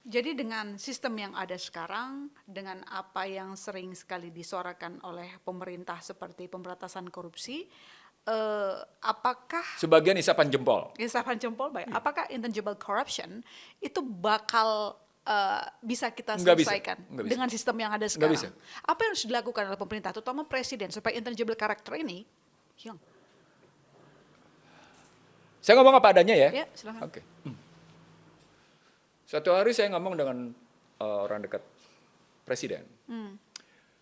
Jadi dengan sistem yang ada sekarang, dengan apa yang sering sekali disuarakan oleh pemerintah seperti pemberantasan korupsi, apakah Sebagian isapan jempol. isapan jempol baik, Iya. apakah intangible corruption itu bakal bisa kita Nggak bisa, selesaikan nggak bisa, dengan sistem yang ada nggak bisa. sekarang? Apa yang harus dilakukan oleh pemerintah, terutama presiden, supaya intangible character ini hilang? Saya ngomong apa adanya ya. Ya, silakan. Oke. Suatu hari saya ngomong dengan orang dekat presiden.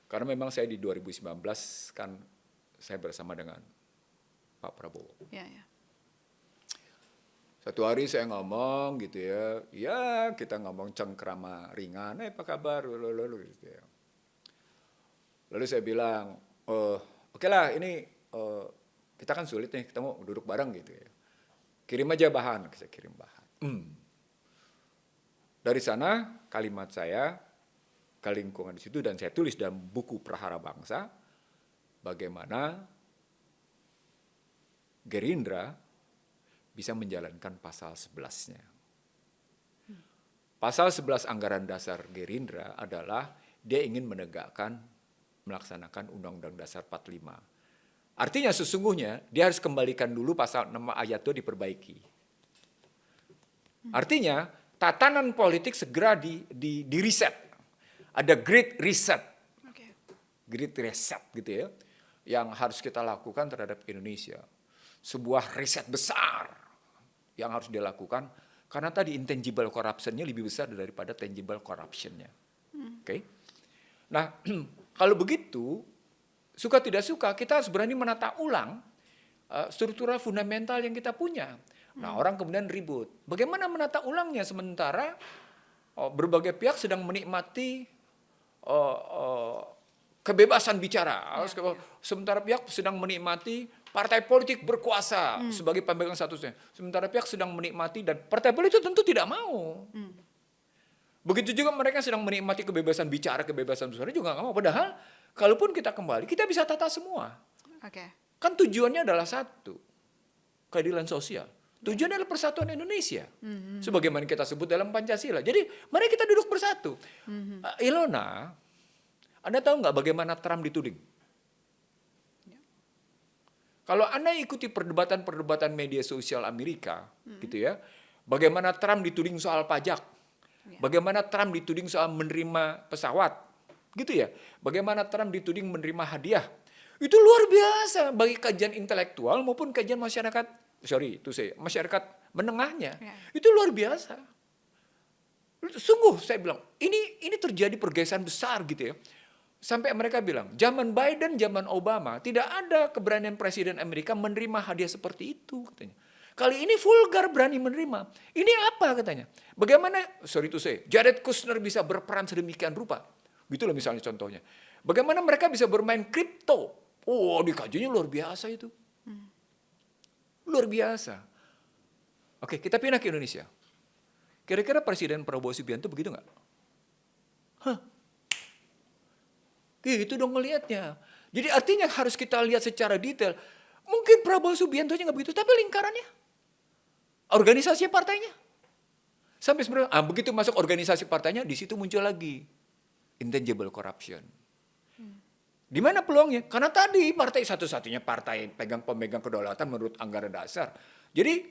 Karena memang saya di 2019 kan saya bersama dengan Pak Prabowo. Ya, ya. Satu hari saya ngomong gitu ya kita ngomong cengkrama ringan, apa kabar, lalu gitu ya. Lalu saya bilang, oke lah ini kita kan sulit nih, kita mau duduk bareng gitu ya. Kirim aja bahan, saya kirim bahan. Dari sana kalimat saya ke lingkungan di situ dan saya tulis dalam buku Prahara Bangsa, bagaimana Gerindra bisa menjalankan pasal 11-nya. Pasal 11 anggaran dasar Gerindra adalah dia ingin melaksanakan Undang-Undang Dasar 45. Artinya sesungguhnya dia harus kembalikan dulu pasal 6 ayat 2 diperbaiki. Artinya tatanan politik segera di reset. Ada great reset. Oke. Great reset gitu ya. Yang harus kita lakukan terhadap Indonesia. Sebuah riset besar yang harus dilakukan karena tadi intangible corruption-nya lebih besar daripada tangible corruption-nya. Oke. Nah, kalau begitu, suka tidak suka kita harus berani menata ulang struktural fundamental yang kita punya. Nah, orang kemudian ribut. Bagaimana menata ulangnya sementara berbagai pihak sedang menikmati kebebasan bicara. Sementara pihak sedang menikmati partai politik berkuasa sebagai pemegang statusnya. Sementara pihak sedang menikmati dan partai politik tentu tidak mau. Begitu juga mereka sedang menikmati kebebasan bicara, kebebasan bersuara juga nggak mau. Padahal kalaupun kita kembali, kita bisa tata semua. Oke. Kan tujuannya adalah satu, keadilan sosial. Tujuannya adalah persatuan Indonesia. Sebagaimana kita sebut dalam Pancasila. Jadi mari kita duduk bersatu. Ilona, Anda tahu nggak bagaimana Trump dituding? Kalau Anda ikuti perdebatan-perdebatan media sosial Amerika, gitu ya, bagaimana Trump dituding soal pajak, bagaimana Trump dituding soal menerima pesawat, gitu ya, bagaimana Trump dituding menerima hadiah, itu luar biasa bagi kajian intelektual maupun kajian masyarakat menengahnya, itu luar biasa. Sungguh saya bilang, ini terjadi pergeseran besar gitu ya. Sampai mereka bilang, zaman Biden, zaman Obama, tidak ada keberanian Presiden Amerika menerima hadiah seperti itu, katanya. Kali ini vulgar berani menerima. Ini apa katanya? Bagaimana, Jared Kushner bisa berperan sedemikian rupa? Gitu loh misalnya contohnya. Bagaimana mereka bisa bermain kripto? Oh, dikajinya luar biasa itu. Luar biasa. Oke, kita pindah ke Indonesia. Kira-kira Presiden Prabowo Subianto begitu nggak? Gitu dong ngelihatnya. Jadi artinya harus kita lihat secara detail. Mungkin Prabowo Subianto nya nggak begitu, tapi lingkarannya, organisasi partainya. Sampai sebenarnya, begitu masuk organisasi partainya, di situ muncul lagi intangible corruption. Di mana peluangnya? Karena tadi partai satu-satunya partai pemegang kedaulatan menurut anggaran dasar. Jadi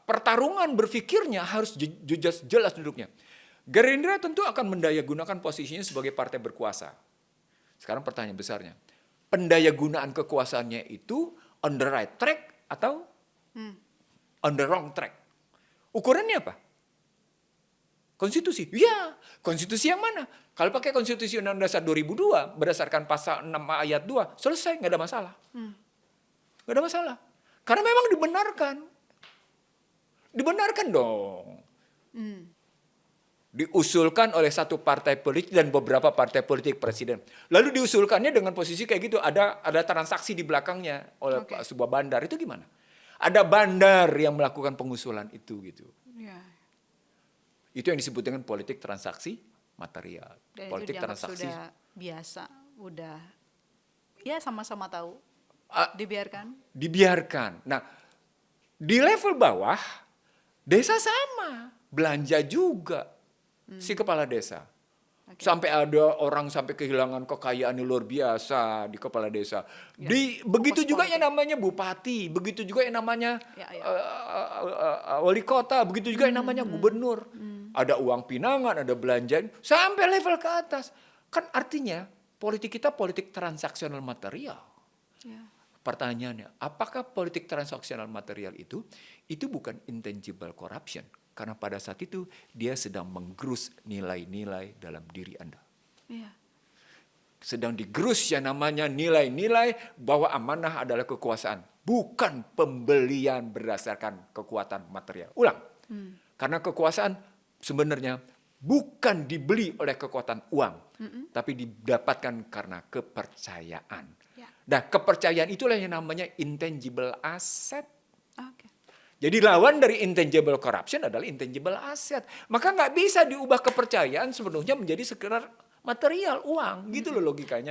pertarungan berpikirnya harus jelas duduknya. Gerindra tentu akan mendayagunakan posisinya sebagai partai berkuasa. Sekarang pertanyaan besarnya, pendayagunaan kekuasaannya itu on the right track atau on the wrong track? Ukurannya apa? Konstitusi. Ya, konstitusi yang mana? Kalau pakai konstitusi Undang-Undang Dasar 2002 berdasarkan pasal 6 ayat 2, selesai, nggak ada masalah. Nggak ada masalah. Karena memang dibenarkan. Dibenarkan dong. Diusulkan oleh satu partai politik dan beberapa partai politik presiden. Lalu diusulkannya dengan posisi kayak gitu, ada transaksi di belakangnya oleh sebuah bandar, itu gimana? Ada bandar yang melakukan pengusulan itu gitu. Ya. Itu yang disebut dengan politik transaksi material. Dan politik itu transaksi sudah biasa, udah ya sama-sama tahu, dibiarkan. Dibiarkan. Nah, di level bawah desa sama. belanja juga si kepala desa. Oke. Sampai ada orang sampai kehilangan kekayaan yang luar biasa di kepala desa. Ya, Begitu fokus juga politik. yang namanya bupati, begitu juga yang namanya Ya, ya. wali kota, begitu juga yang namanya gubernur. Ada uang pinangan, ada belanjaan, sampai level ke atas. Kan artinya politik kita politik transaksional material. Ya. Pertanyaannya, apakah politik transaksional material itu bukan intangible corruption? Karena pada saat itu dia sedang menggerus nilai-nilai dalam diri Anda. Ya. Sedang digerus yang namanya nilai-nilai bahwa amanah adalah kekuasaan. Bukan pembelian berdasarkan kekuatan material. Ulang. Karena kekuasaan sebenarnya bukan dibeli oleh kekuatan uang. Tapi didapatkan karena kepercayaan. Ya. Nah, kepercayaan itulah yang namanya intangible asset. Oke. Jadi lawan dari intangible corruption adalah intangible asset. Maka nggak bisa diubah kepercayaan sepenuhnya menjadi sekedar material, uang. Gitu loh logikanya.